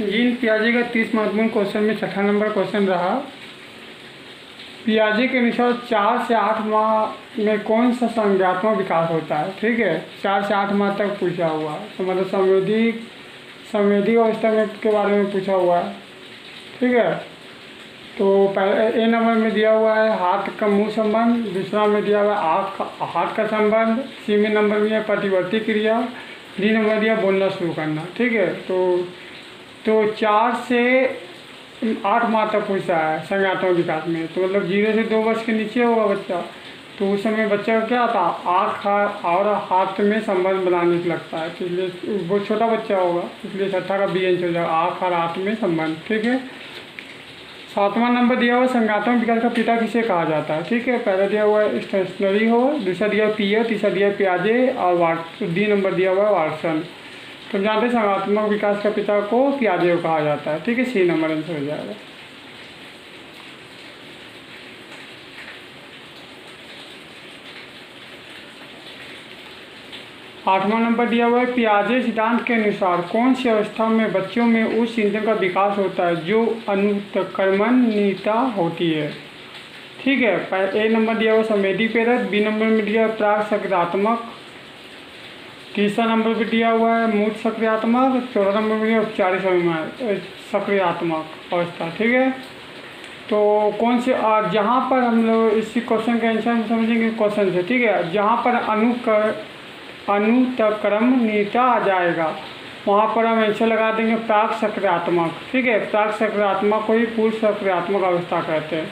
Gene पियाजे का 30 महत्वपूर्ण question में छठा नंबर क्वेश्चन रहा। पियाजे के अनुसार 4 से 8 माह में कौन सा संज्ञानात्मक विकास होता है। ठीक है, 4 से 8 माह तक पूछा हुआ है, तो मतलब संवेदी अवस्था में के बारे में पूछा हुआ है। ठीक है, तो पहले ए नंबर में दिया हुआ है हाथ का मुंह संबंध, दूसरा में दिया हुआ है हाथ का संबंध, सी में नंबर में है प्रतिवर्ती क्रिया, डी नंबर दिया बोलना शुरू करना। ठीक है, तो 4 से 8 माह तक पूछा है संज्ञानात्मक विकास में, तो मतलब 0 से 2 वर्ष के नीचे होगा बच्चा, तो उस समय बच्चा का क्या था, आँख और हाथ में संबंध बनाने के लगता है, इसलिए वो छोटा बच्चा होगा, इसलिए छठा का बी आंसर हो जाएगा, आँख और हाथ में संबंध। ठीक है, 7वां नंबर दिया हुआ संज्ञानात्मक विकास का पिता किसे कहा जाता है। ठीक है, पहला दिया हुआ है स्टेशनरी हो, दूसरा दिया पियर, तीसरा दिया पियाजे और डी नंबर दिया हुआ है वाटसन। तो जानते हैं संज्ञानात्मक विकास का पिता को पियाजे को कहा जाता है। ठीक है, सी नंबर आंसर हो जाएगा। आठवां नंबर दिया हुआ है पियाजे सिद्धांत के अनुसार कौन सी अवस्था में बच्चों में उस चिंतन का विकास होता है जो अनुत्क्रमणीयता होती है। ठीक है, ए नंबर दिया हुआ संवेदी प्रेरक, बी नंबर में दिया प्राक सक्रियात्मक, तीसरा नंबर पे दिया हुआ है मूर्त सक्रियात्मक, चौथा नंबर में दिया औपचारिक सक्रियात्मक अवस्था। ठीक है, तो कौन से जहाँ पर हम लोग इसी क्वेश्चन का आंसर हम समझेंगे क्वेश्चन से। ठीक है, जहाँ पर अनुत्क्रमणीयता आ जाएगा वहाँ पर हम आंसर लगा देंगे प्राक सक्रियात्मक। ठीक है, प्राक सक्रियात्मक को ही पूर्व सक्रियात्मक अवस्था कहते हैं,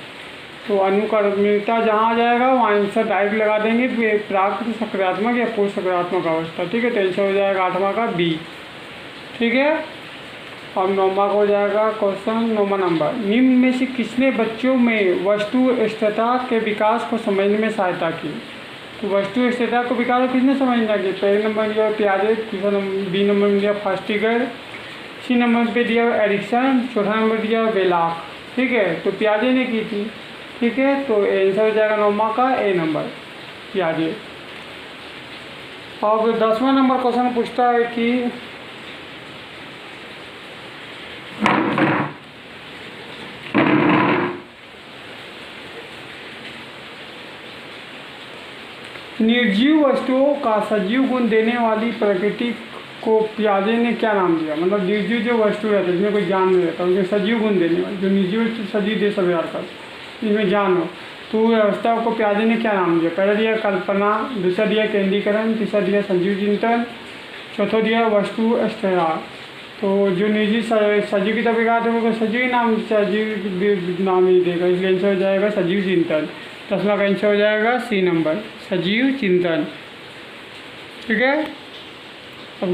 तो अनुक्रमणीयता जहाँ आ जाएगा वहाँ आंसर डायरेक्ट लगा देंगे प्राक सक्रियात्मक या पूर्व सक्रियात्मक अवस्था। ठीक है, तो आंसर हो जाएगा 8वां का बी। ठीक है, अब 9वां हो जाएगा क्वेश्चन 9वां नंबर, निम्न में से किसने बच्चों में वस्तु स्थिरता के विकास को समझने में सहायता की। तो वस्तु स्थिरता को विकास किसने समझना की, पहले नंबर में दिया पियाजे, दूसरा नंबर बी नंबर में दिया फास्टिगर, सी नंबर पे दिया एरिक्सन, चौथा नंबर दिया बेलाक। ठीक है, तो पियाजे ने की थी। ठीक है, तो आंसर हो जाएगा 9वां का ए नंबर पियाजे। अब 10वां नंबर क्वेश्चन पूछता है कि निर्जीव वस्तुओं का सजीव गुण देने वाली प्रकृति को पियाजे ने क्या नाम दिया। मतलब निर्जीव जो वस्तु रहती है जिसमें कोई जान नहीं रहता उनके सजीव गुण देने वाली, जो निर्जीव वस्तु सजीव दे सब यार कर इनमें जान हो, तो अवस्था को पियाजे ने क्या नाम दिया। पहला दिया कल्पना, दूसरा दिया केंद्रीकरण, तीसरा दिया सजीव चिंतन, चौथा दिया वस्तु स्थिरता। तो जो निर्जीव सजीव की तरफ कहा तो सजीव नाम ही देगा, इसलिए आंसर हो जाएगा सजीव चिंतन। 10वां का आंसर हो जाएगा सी नंबर सजीव चिंतन। ठीक है, अब